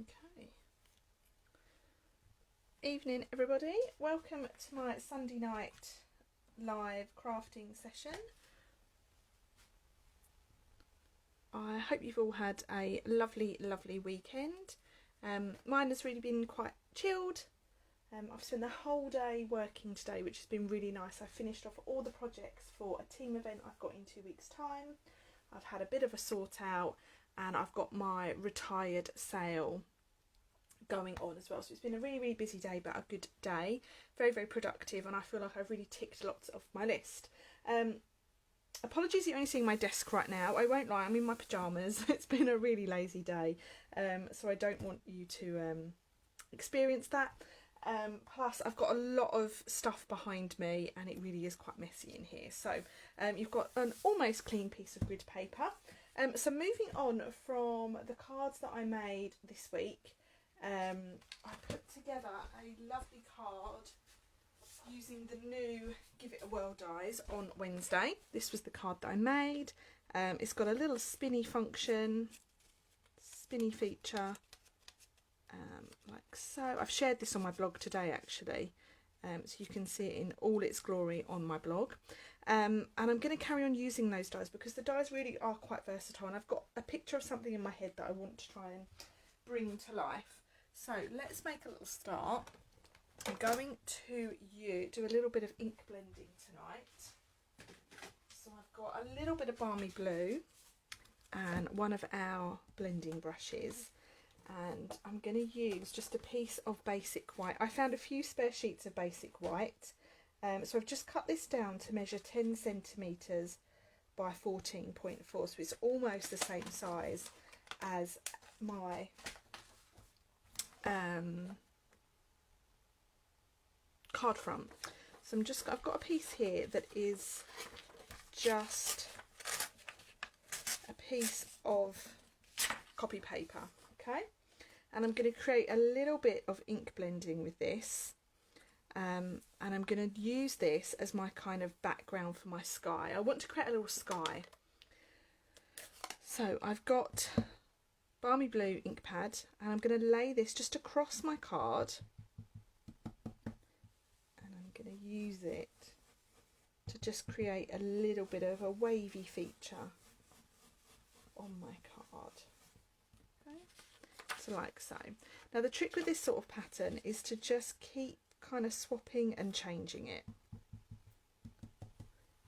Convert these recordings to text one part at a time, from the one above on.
Okay. Evening everybody, welcome to my Sunday night live crafting session. I hope you've all had a lovely weekend. Mine has really been quite chilled. I've spent the whole day working today, which has been really nice. I finished off all the projects for a team event I've got in 2 weeks' time. I've had a bit of a sort out and I've got my retired sale going on as well. So it's been a really busy day, but a good day. Very productive, and I feel like I've really ticked lots off my list. Apologies you're only seeing my desk right now. I won't lie, I'm in my pyjamas. It's been a really lazy day, so I don't want you to experience that. Plus I've got a lot of stuff behind me and it really is quite messy in here. So you've got an almost clean piece of grid paper. So moving on from the cards that I made this week, I put together a lovely card using the new Give It a Whirl dies on Wednesday. This was the card that I made. It's got a little spinny function, spinny feature, like so. I've shared this on my blog today actually, so you can see it in all its glory on my blog. And I'm going to carry on using those dies because the dies really are quite versatile, and I've got a picture of something in my head that I want to try and bring to life. So let's make a little start. I'm going to do a little bit of ink blending tonight. So I've got a little bit of balmy blue and one of our blending brushes, and I'm going to use just a piece of basic white. I found a few spare sheets of basic white, so I've just cut this down to measure 10 centimetres by 14.4, so it's almost the same size as my card front. So I've got a piece here that is just a piece of copy paper, okay, and I'm going to create a little bit of ink blending with this, and I'm going to use this as my kind of background for my sky. I want to create a little sky. So I've got balmy blue ink pad, and I'm going to lay this just across my card, and I'm going to use it to just create a little bit of a wavy feature on my card. Okay, so like so. Now the trick with this sort of pattern is to just keep kind of swapping and changing it,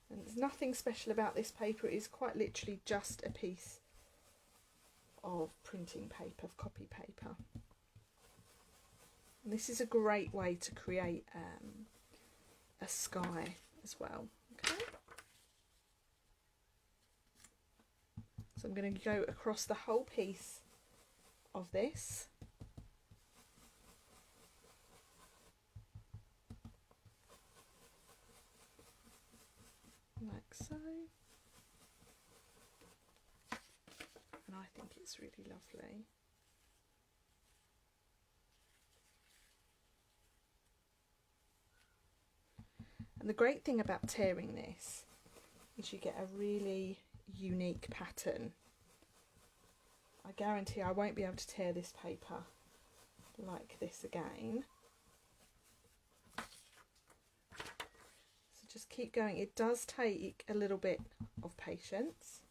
and there's nothing special about this paper. It is quite literally just a piece of printing paper, of copy paper. And this is a great way to create a sky as well. Okay, so I'm going to go across the whole piece of this, like so. And I think it's really lovely. And the great thing about tearing this is you get a really unique pattern. I guarantee I won't be able to tear this paper like this again. So just keep going. It does take a little bit of patience.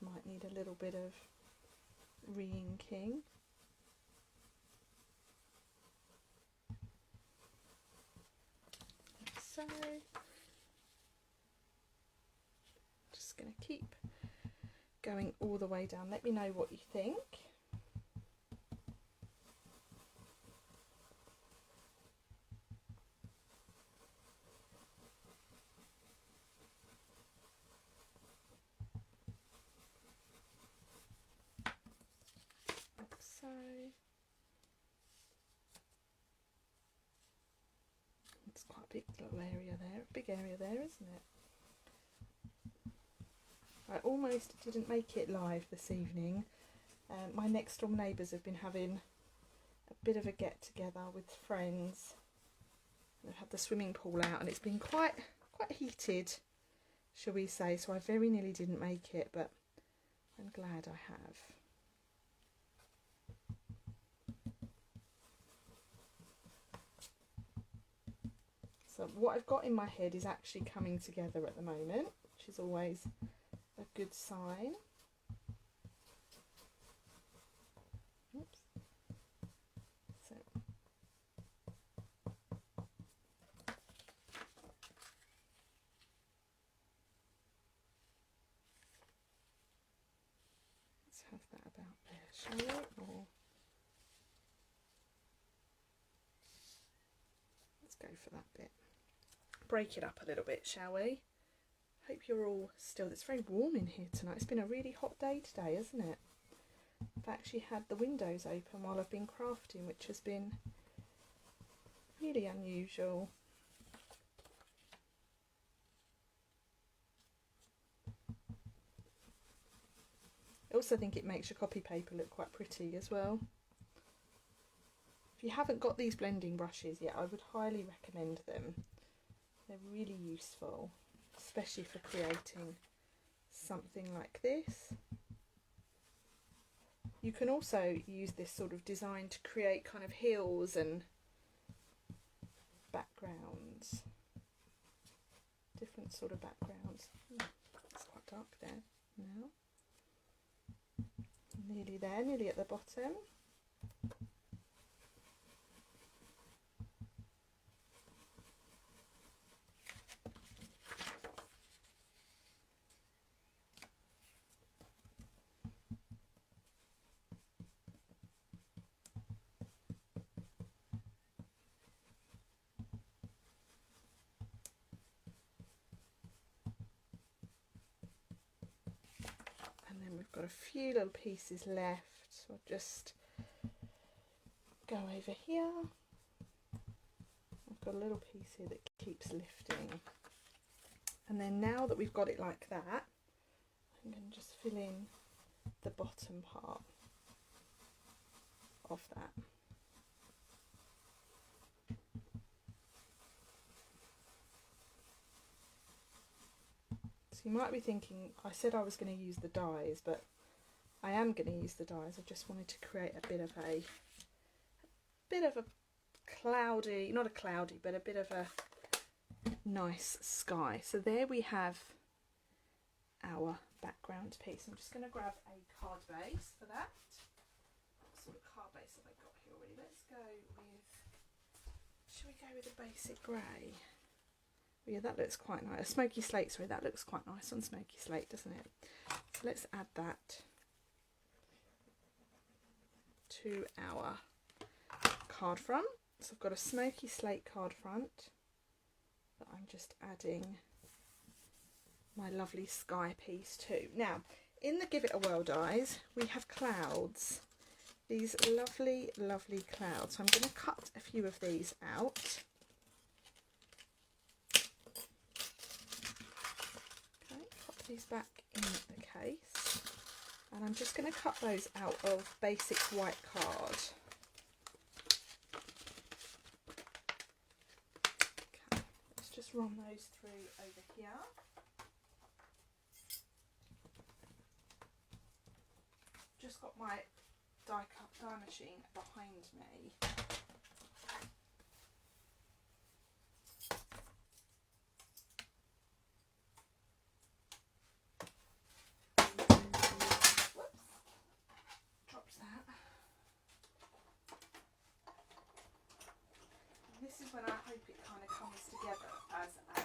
Might need a little bit of re-inking. So just going to keep going all the way down. Let me know what you think. It's quite a big little area there, big area there, isn't it? I almost didn't make it live this evening. My next door neighbours have been having a bit of a get together with friends, I've had the swimming pool out and it's been quite heated, shall we say, so I very nearly didn't make it, but I'm glad I have. So what I've got in my head is actually coming together at the moment, which is always a good sign. Oops. So let's have that about there, shall we? Or let's go for that bit. Break it up a little bit, shall we? Hope you're all still. It's very warm in here tonight. It's been a really hot day today, isn't it? I've actually had the windows open while I've been crafting, which has been really unusual. I also think it makes your copy paper look quite pretty as well. If you haven't got these blending brushes yet, I would highly recommend them. They're really useful, especially for creating something like this. You can also use this sort of design to create kind of hills and backgrounds, different sort of backgrounds. It's quite dark there now. Nearly there, nearly at the bottom. And then we've got a few little pieces left, so I'll just go over here. I've got a little piece here that keeps lifting. And then now that we've got it like that, I'm going to just fill in the bottom part of that. So you might be thinking, I said I was going to use the dies, but I am going to use the dies. I just wanted to create a bit of a cloudy, not a cloudy, but a bit of a nice sky. So there we have our background piece. I'm just going to grab a card base for that. What sort of card base have I got here already? Let's go with, should we go with a basic grey? Oh yeah, that looks quite nice. A smoky slate, sorry, that looks quite nice on smoky slate, doesn't it? So let's add that to our card front. So I've got a smoky slate card front that I'm just adding my lovely sky piece to. Now, in the Give It a Whirl dies, we have clouds. These lovely, lovely clouds. So I'm going to cut a few of these out. Okay, pop these back in the case. And I'm just going to cut those out of basic white card. Okay, let's just run those through over here. Just got my die machine behind me. Whoops, dropped that. And this is when I hope it kind of comes together as a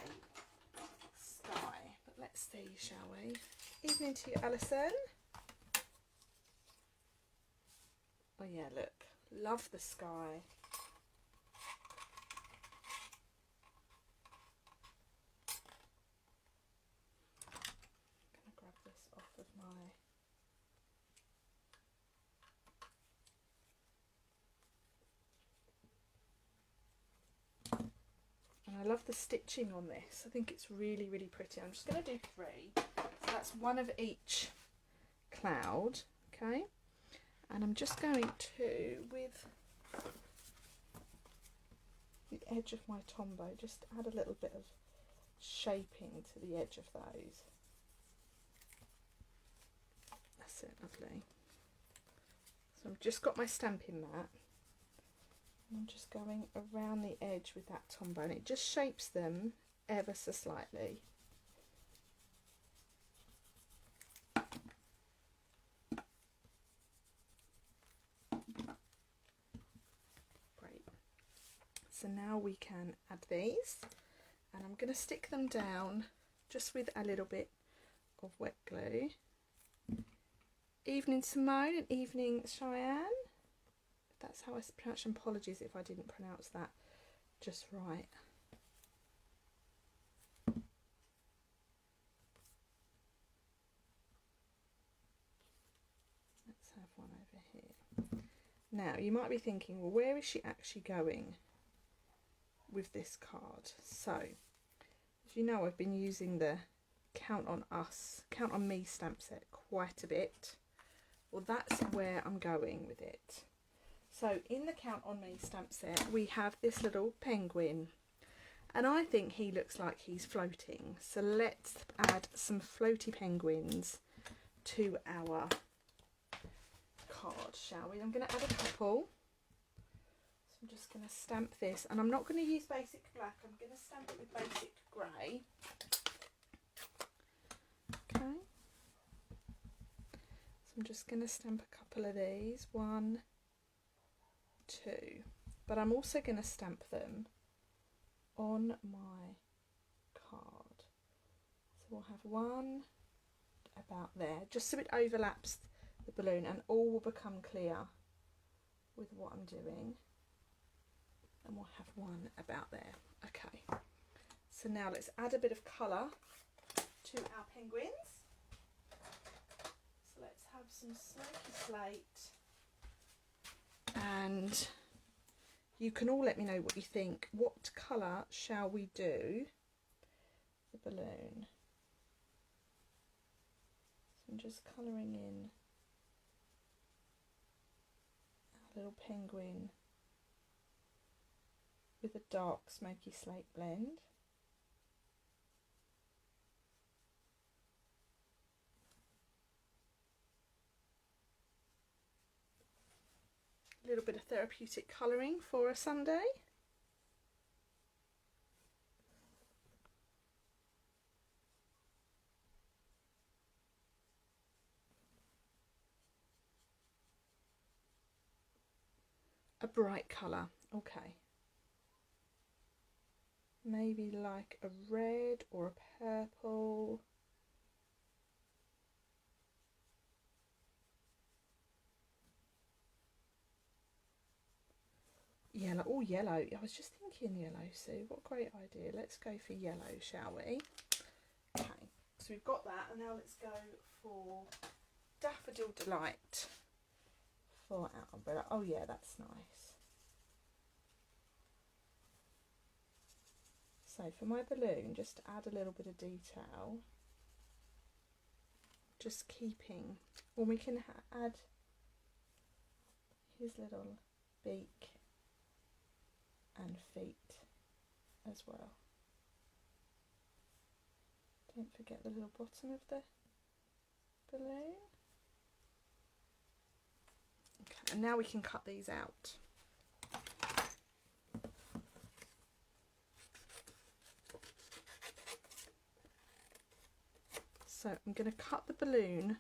sky. But let's see, shall we? Evening to you, Alison. Oh yeah, look, love the sky. I'm going to grab this off of my... And I love the stitching on this. I think it's really, really pretty. I'm just going to do 3. So that's one of each cloud, okay? And I'm just going to, with the edge of my Tombow, just add a little bit of shaping to the edge of those. That's it, lovely. So I've just got my Stampin' mat. I'm just going around the edge with that Tombow, and it just shapes them ever so slightly. Great. So now we can add these, and I'm going to stick them down just with a little bit of wet glue. Evening Simone and evening Cheyenne. That's how I pronounce them. Apologies if I didn't pronounce that just right. Let's have one over here. Now you might be thinking, well, where is she actually going with this card? So, as you know, I've been using the Count on Me stamp set quite a bit. Well, that's where I'm going with it. So in the Count on Me stamp set, we have this little penguin, and I think he looks like he's floating. So let's add some floaty penguins to our card, shall we? I'm going to add a couple. So I'm just going to stamp this, and I'm not going to use basic black. I'm going to stamp it with basic grey. Okay. So I'm just going to stamp a couple of these. 1, 2. But I'm also going to stamp them on my card. So we'll have one about there, just so it overlaps the balloon, and all will become clear with what I'm doing. And we'll have one about there. Okay. So now let's add a bit of colour to our penguins. So let's have some smoky slate, and you can all let me know what you think. What colour shall we do the balloon? So I'm just colouring in a little penguin with a dark smoky slate blend. A little bit of therapeutic colouring for a Sunday. A bright colour, okay. Maybe like a red or a purple. Yellow, oh yellow, I was just thinking yellow, Sue, what a great idea. Let's go for yellow, shall we? Okay, so we've got that, and now let's go for Daffodil Delight for our umbrella. Oh yeah, that's nice. So for my balloon, just to add a little bit of detail, just keeping, or we can add his little beak and feet as well. Don't forget the little bottom of the balloon. Okay, and now we can cut these out. So I'm going to cut the balloon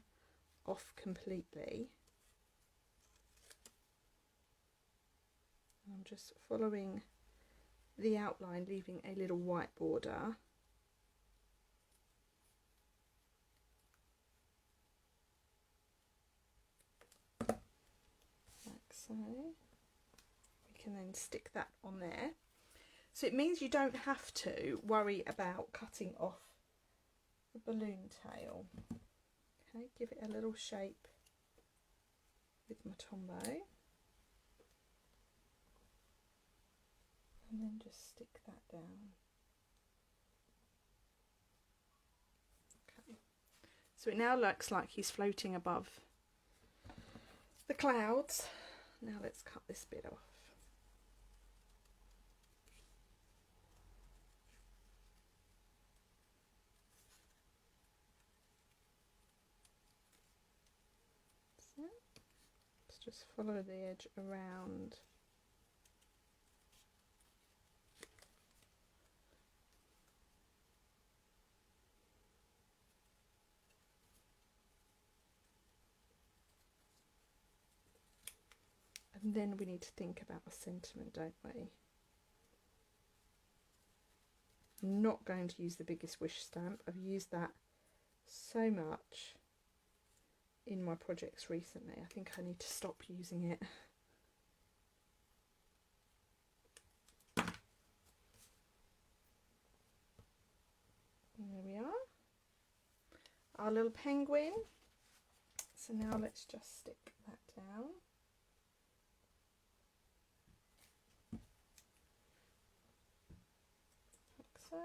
off completely. I'm just following the outline, leaving a little white border. Like so. We can then stick that on there. So it means you don't have to worry about cutting off the balloon tail. Okay, give it a little shape with my Tombow. And then just stick that down. Okay. So it now looks like he's floating above the clouds. Now let's cut this bit off. just follow the edge around. And then we need to think about the sentiment, don't we? I'm not going to use the biggest wish stamp. I've used that so much in my projects recently. I think I need to stop using it. And there we are. Our little penguin. So now let's just stick that down. Like so.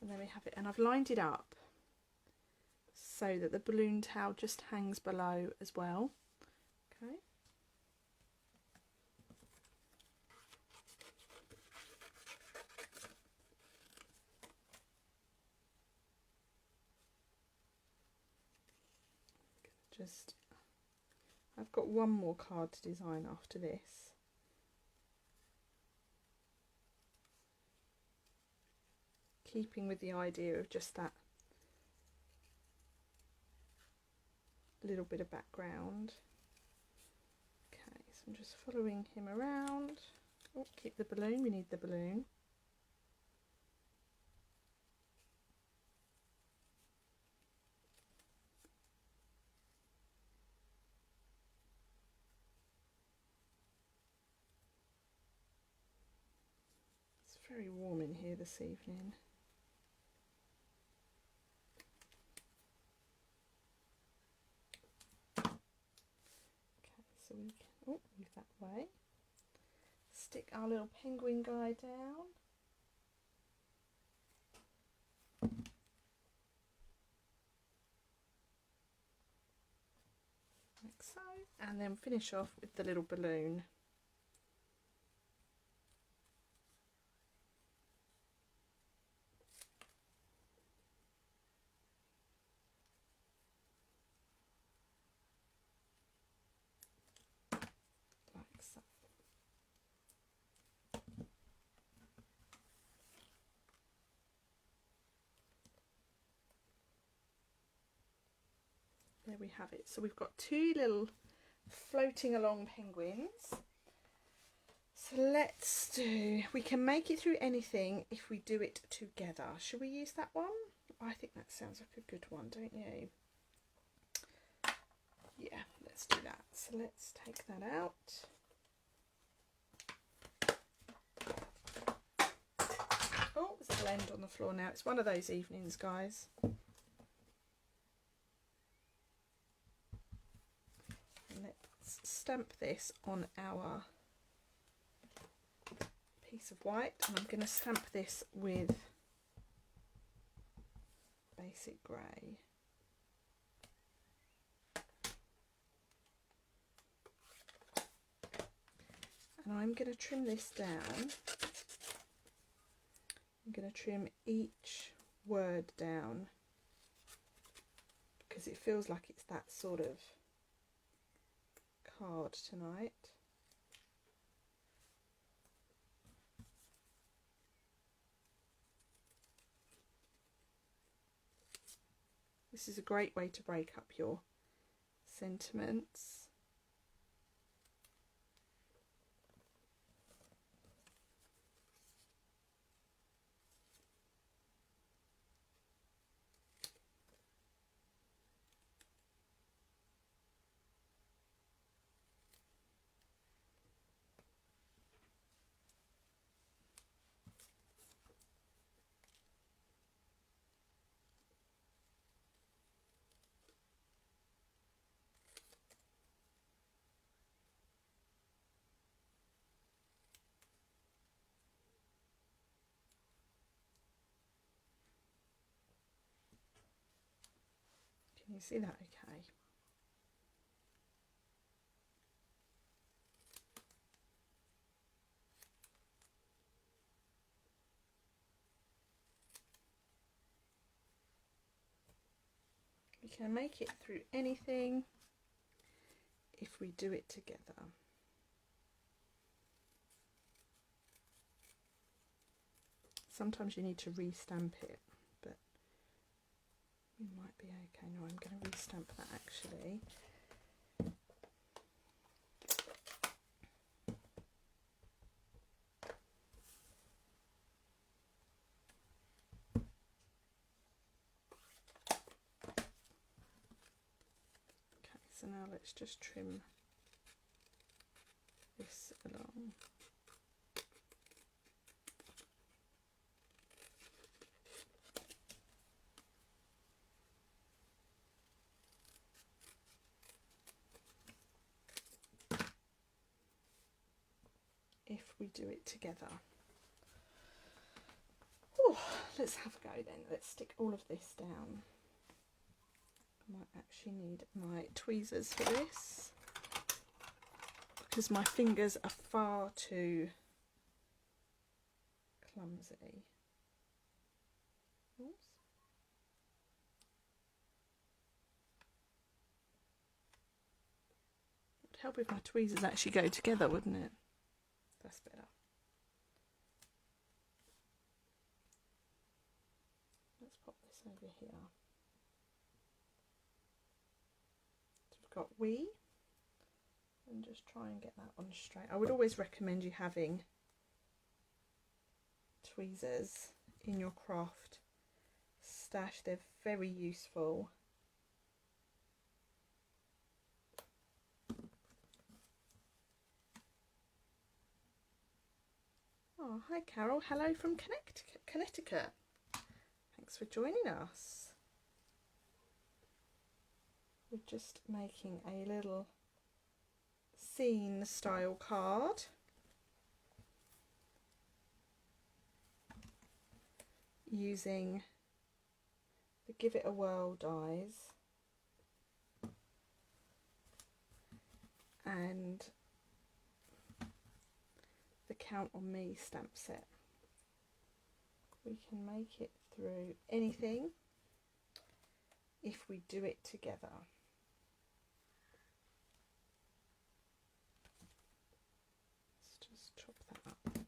And there we have it. And I've lined it up so that the balloon tail just hangs below as well. Okay. I've got one more card to design after this. Keeping with the idea of just that little bit of background. Okay, so I'm just following him around. Oh, keep the balloon, we need the balloon. It's very warm in here this evening. So we can move that way. Stick our little penguin guy down. Like so. And then finish off with the little balloon. There we have it. So we've got two little floating along penguins. So let's do, we can make it through anything if we do it together. Should we use that one? I think that sounds like a good one, don't you? Yeah, let's do that. So let's take that out. Oh, there's a blend on the floor now. It's one of those evenings, guys. Let's stamp this on our piece of white, and I'm going to stamp this with basic grey. And I'm going to trim this down. I'm going to trim each word down because it feels like it's that sort of card tonight. This is a great way to break up your sentiments. Can you see that okay? We can make it through anything. if we do it together. Sometimes you need to re-stamp it, but we might be okay. No, I'm going to re-stamp that actually. Okay, so now let's just trim this along. If we do it together. Ooh, let's have a go then. Let's stick all of this down. I might actually need my tweezers for this because my fingers are far too clumsy. Oops. It would help if my tweezers actually go together, wouldn't it? That's better. Let's pop this over here. So we've got we, and just try and get that on straight. I would always recommend you having tweezers in your craft stash. They're very useful. Oh, hi Carol. Hello from Connecticut. Thanks for joining us. We're just making a little scene style card. Using the Give It a Whirl dies and the Count on Me stamp set. We can make it through anything if we do it together. Let's just chop that up.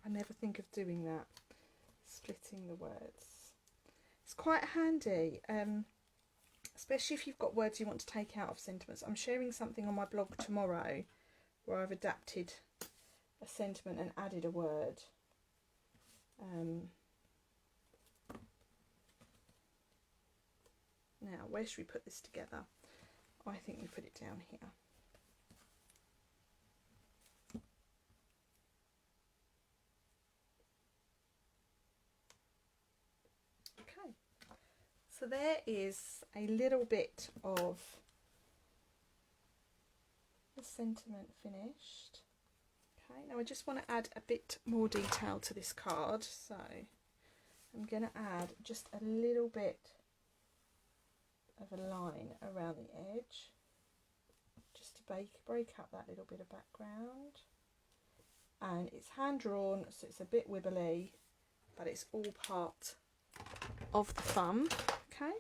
I never think of doing that, splitting the words. It's quite handy, especially if you've got words you want to take out of sentiments. I'm sharing something on my blog tomorrow where I've adapted a sentiment and added a word. Now, where should we put this together? I think we put it down here. Okay, so there is a little bit of the sentiment finished. Okay, now I just want to add a bit more detail to this card, so I'm going to add just a little bit of a line around the edge, just to break up that little bit of background. And it's hand drawn, so it's a bit wibbly, but it's all part of the fun. Okay,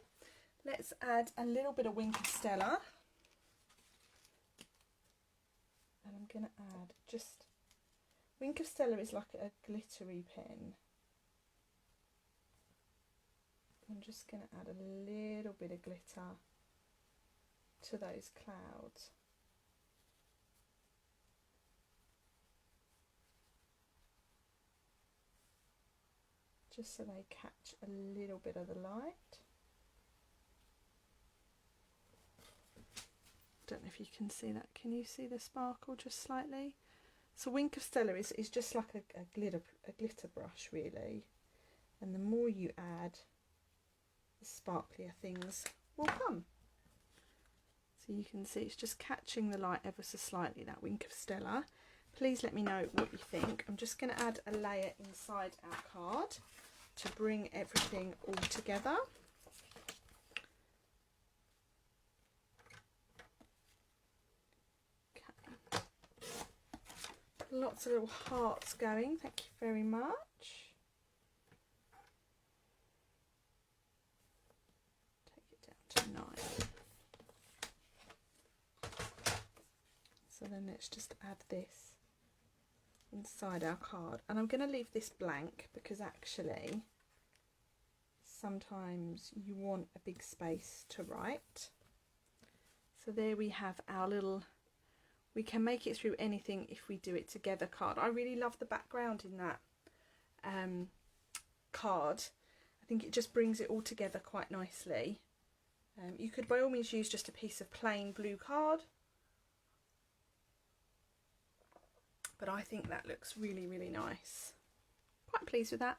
let's add a little bit of Wink of Stella, and I'm going to add just, Wink of Stella is like a glittery pen. I'm just going to add a little bit of glitter to those clouds. Just so they catch a little bit of the light. Don't know if you can see that. Can you see the sparkle just slightly? So Wink of Stella is just like a glitter brush really. And the more you add, the sparklier things will come. So you can see it's just catching the light ever so slightly, that Wink of Stella. Please let me know what you think. I'm just going to add a layer inside our card to bring everything all together. Okay. Lots of little hearts going, thank you very much. then let's just add this inside our card, and I'm going to leave this blank because actually sometimes you want a big space to write. So there we have our little, we can make it through anything if we do it together card. I really love the background in that card. I think it just brings it all together quite nicely. You could by all means use just a piece of plain blue card, but I think that looks really, really nice. Quite pleased with that.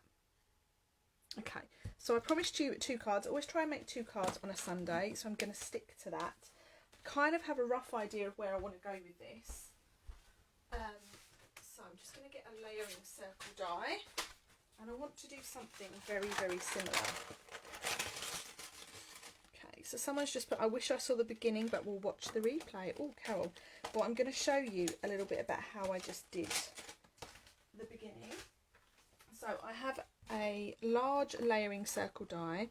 Okay, so I promised you 2 cards. I always try and make 2 cards on a Sunday, so I'm going to stick to that. Kind of have a rough idea of where I want to go with this. So I'm just going to get a layering circle die, and I want to do something very, very similar. Okay, so someone's just put, I wish I saw the beginning, but we'll watch the replay. Oh, Carol. Well, I'm going to show you a little bit about how I just did the beginning. So I have a large layering circle die,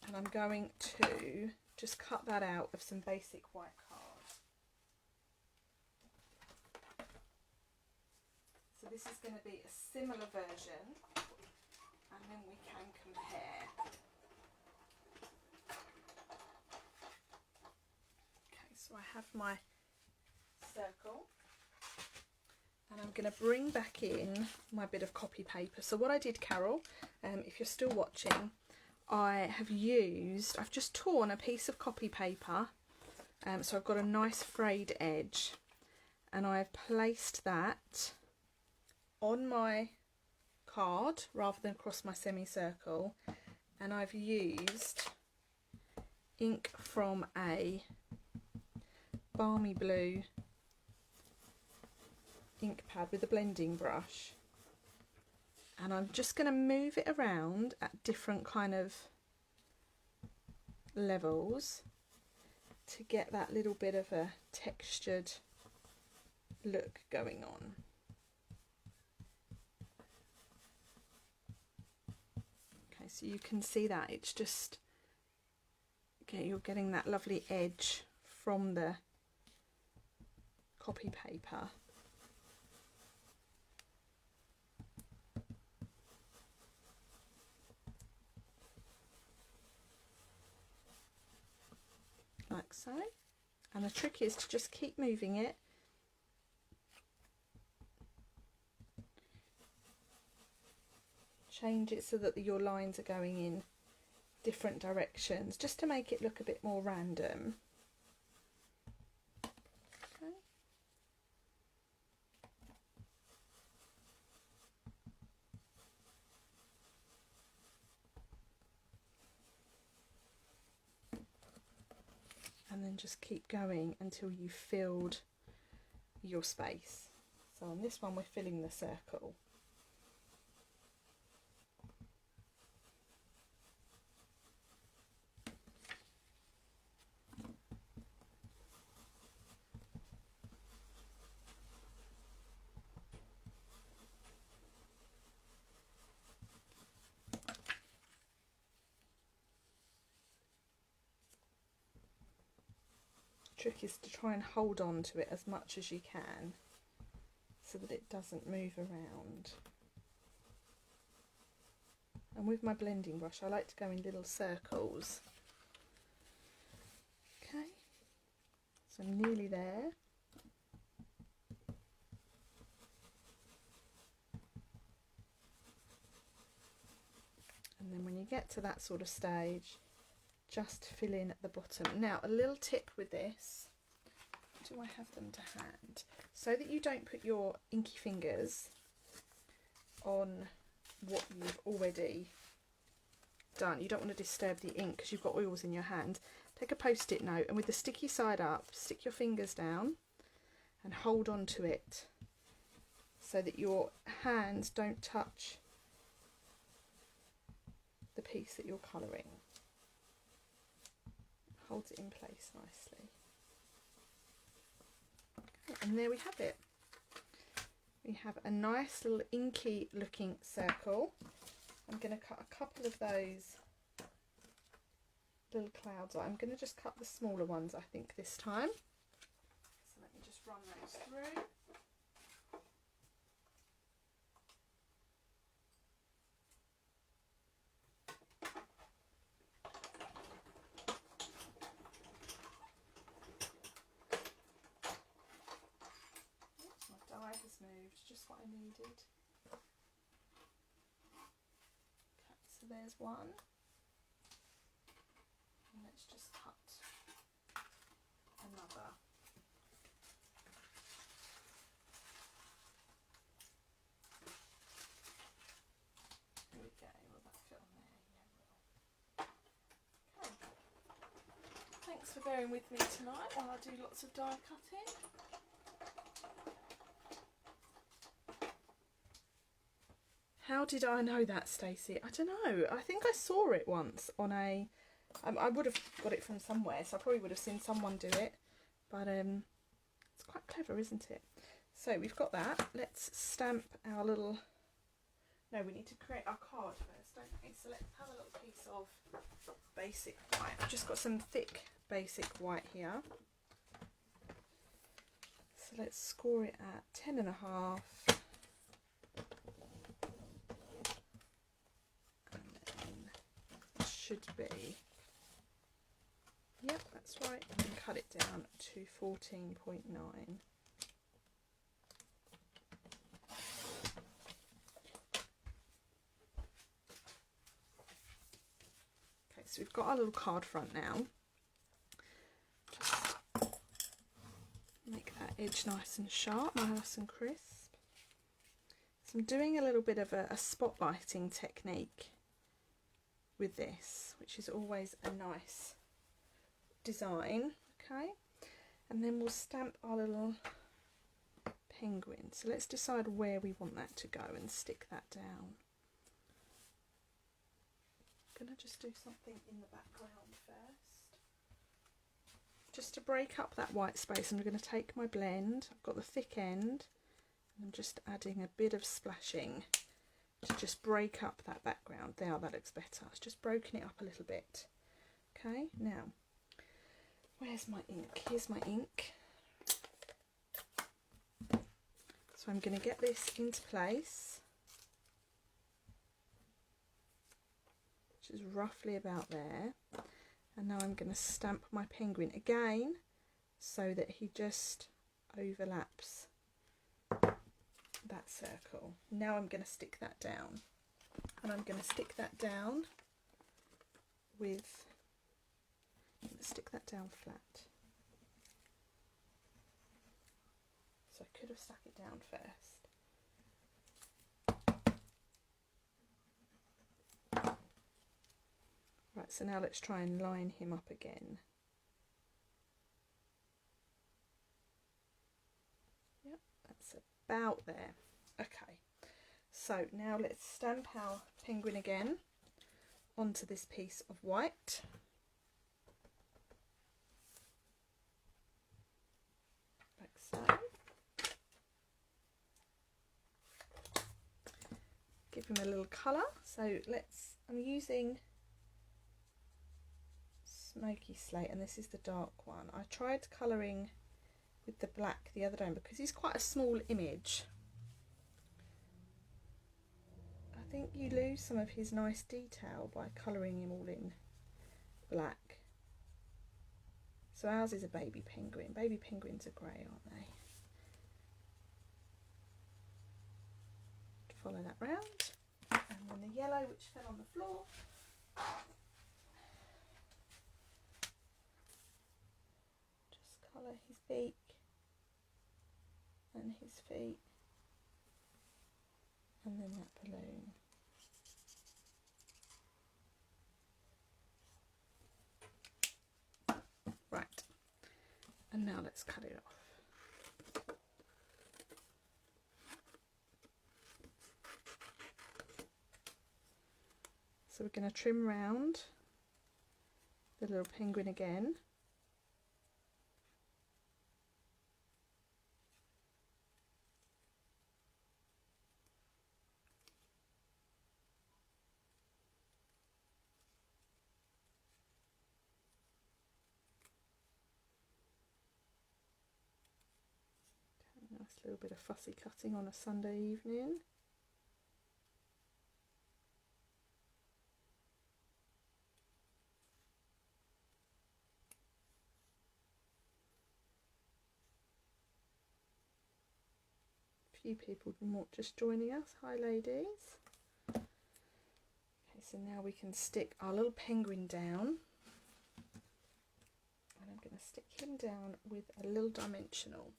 and I'm going to just cut that out of some basic white card. So this is going to be a similar version, and then we can compare. Okay, so I have my circle, and I'm going to bring back in my bit of copy paper. So what I did, Carol, if you're still watching, I've just torn a piece of copy paper, so I've got a nice frayed edge, and I've placed that on my card rather than across my semicircle, and I've used ink from a balmy blue ink pad with a blending brush, and I'm just going to move it around at different kind of levels to get that little bit of a textured look going on. Okay, so you can see that it's just, okay, you're getting that lovely edge from the copy paper. Like so, and the trick is to just keep moving it, change it so that your lines are going in different directions, just to make it look a bit more random. Okay. And then just keep going until you've filled your space. So on this one we're filling the circle. Trick is to try and hold on to it as much as you can so that it doesn't move around. And with my blending brush I like to go in little circles. Okay, so I'm nearly there. And then when you get to that sort of stage, just fill in at the bottom. Now a little tip with this, do I have them to hand? So that you don't put your inky fingers on what you've already done. You don't want to disturb the ink because you've got oils in your hand. Take a post-it note and with the sticky side up, stick your fingers down and hold on to it so that your hands don't touch the piece that you're colouring. Holds it in place nicely. Okay, and there we have it. We have a nice little inky looking circle. I'm going to cut a couple of those little clouds. I'm going to just cut the smaller ones I think this time. So let me just run that comes through. Oops, my die has moved, just what I needed. Okay, so there's one. And let's just cut another. There we go. Will that fit on there? Yeah, it will. Okay. Thanks for bearing with me tonight while I do lots of die cutting. How did I know that, Stacey? I don't know. I think I saw it once on a... I would have got it from somewhere, so I probably would have seen someone do it. But it's quite clever, isn't it? So we've got that. Let's stamp our little... No, we need to create our card first, don't we? So let's have a little piece of basic white. I've just got some thick basic white here. So let's score it at 10.5. Should be, yep, that's right, and then cut it down to 14.9. Okay, so we've got our little card front now. Just make that edge nice and sharp, nice and crisp. So I'm doing a little bit of a spotlighting technique with this, which is always a nice design. Okay, and then we'll stamp our little penguin. So let's decide where we want that to go and stick that down. I'm gonna just do something in the background first, just to break up that white space. I'm going to take my blend, I've got the thick end, and I'm just adding a bit of splashing to just break up that background. There, that looks better. It's just broken it up a little bit. Okay, now, where's my ink? Here's my ink. So I'm going to get this into place, which is roughly about there. And now I'm going to stamp my penguin again so that he just overlaps that circle. Now I'm going to stick that down, and I'm going to stick that down with, I'm going to stick that down flat. So I could have stuck it down first. Right, so now let's try and line him up again. Yep, that's about there. Okay, so now let's stamp our penguin again onto this piece of white. Like so. Give him a little colour. So I'm using Smoky Slate, and this is the dark one. I tried colouring with the black the other day because he's quite a small image. I think you lose some of his nice detail by colouring him all in black. So ours is a baby penguin. Baby penguins are grey, aren't they? Follow that round, and then the yellow which fell on the floor. Just colour his beak and his feet, and then that balloon. Right, and now let's cut it off. So we're going to trim round the little penguin again. Just a little bit of fussy cutting on a Sunday evening. A few people just joining us. Hi ladies. Okay, so now we can stick our little penguin down. And I'm going to stick him down with a little dimensional.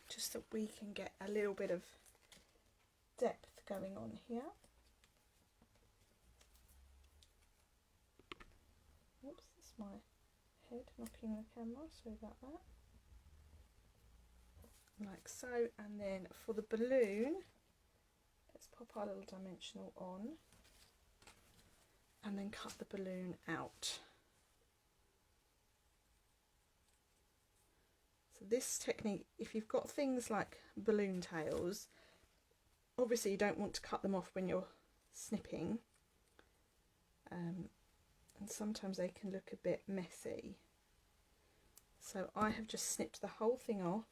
Just so we can get a little bit of depth going on here. Oops, that's my head knocking the camera, sorry about that. Like so, and then for the balloon, let's pop our little dimensional on and then cut the balloon out. So this technique, if you've got things like balloon tails, obviously you don't want to cut them off when you're snipping, and sometimes they can look a bit messy. So I have just snipped the whole thing off.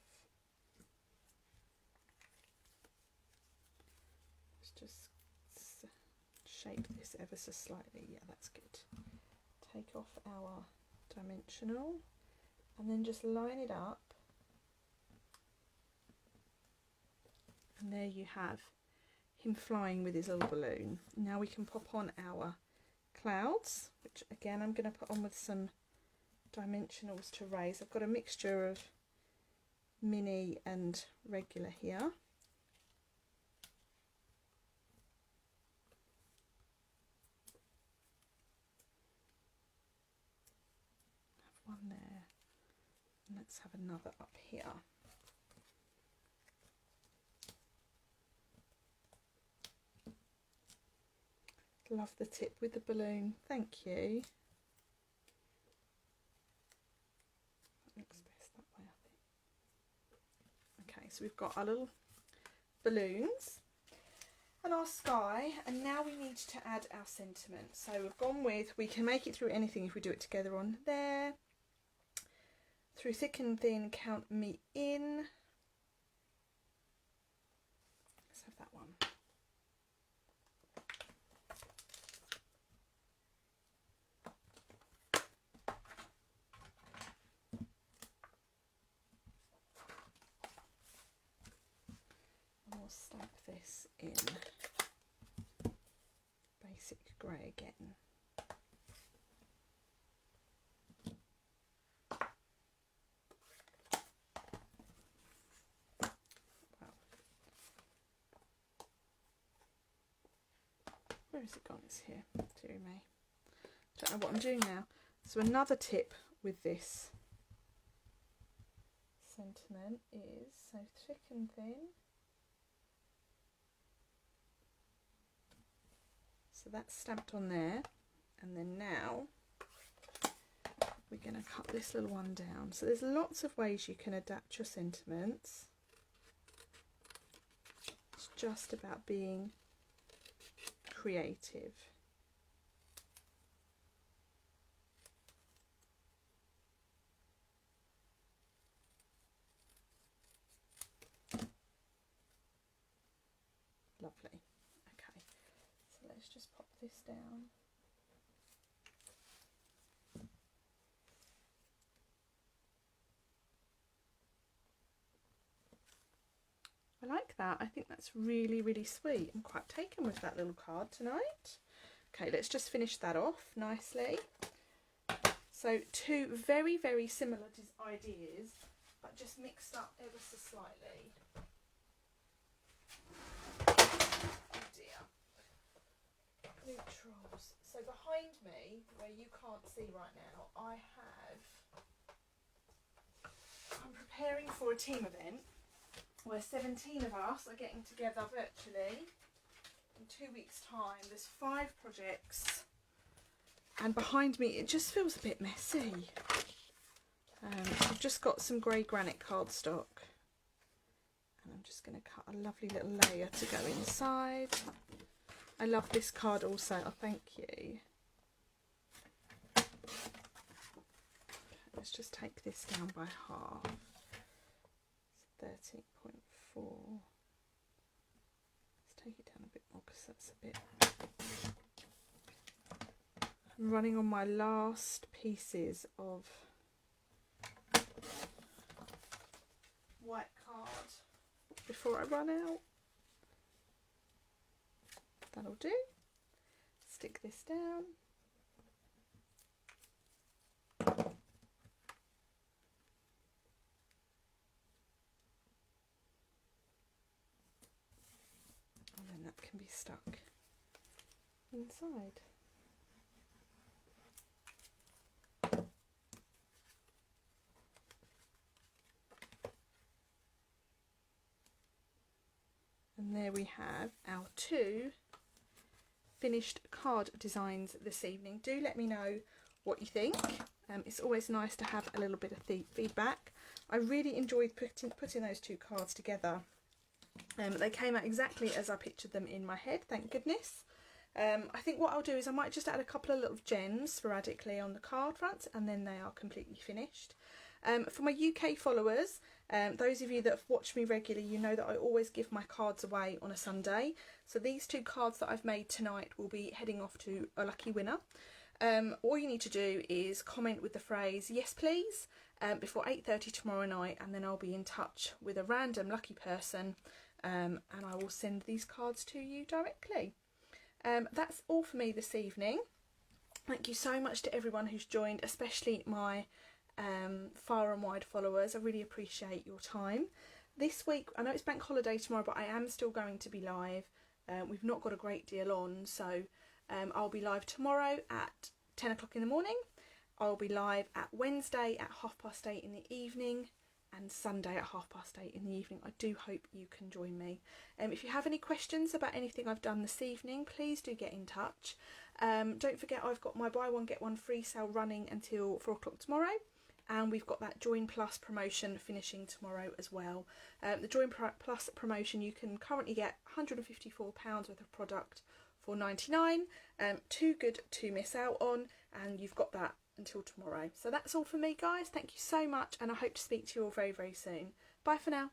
Just shape this ever so slightly. Yeah, that's good. Take off our dimensional and then just line it up, and there you have him flying with his little balloon. Now we can pop on our clouds, which again I'm going to put on with some dimensionals to raise. I've got a mixture of mini and regular here. One there, and let's have another up here. Love the tip with the balloon, thank you. That looks best that way, I think. Okay, so we've got our little balloons and our sky, and now we need to add our sentiment. So we've gone with, we can make it through anything if we do it together on there. Through thick and thin, count me in. Let's have that one. And we'll stamp this in basic grey again. Where has it gone? It's here. Dear me. Don't know what I'm doing now. So another tip with this sentiment is, so thick and thin. So that's stamped on there, and then now we're going to cut this little one down. So there's lots of ways you can adapt your sentiments. It's just about being creative. Lovely. Okay, so let's just pop this down. I like that. I think that's really, really sweet. I'm quite taken with that little card tonight. Okay, let's just finish that off nicely. So two very, very similar ideas, but just mixed up ever so slightly. Oh dear. Neutrals. So behind me, where you can't see right now, I'm preparing for a team event where 17 of us are getting together virtually in 2 weeks' time. There's 5 projects, and behind me it just feels a bit messy. I've just got some grey granite cardstock, and I'm just going to cut a lovely little layer to go inside. I love this card also. Oh, thank you. Let's just take this down by half. 13.4. Let's take it down a bit more because that's a bit... I'm running on my last pieces of white card before I run out. That'll do. Stick this down. And then that can be stuck inside. And there we have our 2 finished card designs this evening. Do let me know what you think. It's always nice to have a little bit of feedback. I really enjoyed putting those 2 cards together. They came out exactly as I pictured them in my head, thank goodness. I think what I'll do is I might just add a couple of little gems sporadically on the card fronts, and then they are completely finished. For my UK followers, those of you that have watched me regularly, you know that I always give my cards away on a Sunday. So these 2 cards that I've made tonight will be heading off to a lucky winner. All you need to do is comment with the phrase "yes please" before 8:30 tomorrow night, and then I'll be in touch with a random lucky person, and I will send these cards to you directly. That's all for me this evening. Thank you so much to everyone who's joined, especially my far and wide followers. I really appreciate your time. This week, I know it's bank holiday tomorrow, but I am still going to be live. We've not got a great deal on, so I'll be live tomorrow at 10 o'clock in the morning. I'll be live at Wednesday at 8:30 in the evening, and Sunday at 8:30 in the evening. I do hope you can join me. If you have any questions about anything I've done this evening, please do get in touch. Don't forget, I've got my buy one get one free sale running until 4 o'clock tomorrow. And we've got that Join Plus promotion finishing tomorrow as well. The Join Plus promotion, you can currently get £154 worth of product for $99. Too good to miss out on, and you've got that until tomorrow. So that's all for me, guys. Thank you so much, and I hope to speak to you all very, very soon. Bye for now.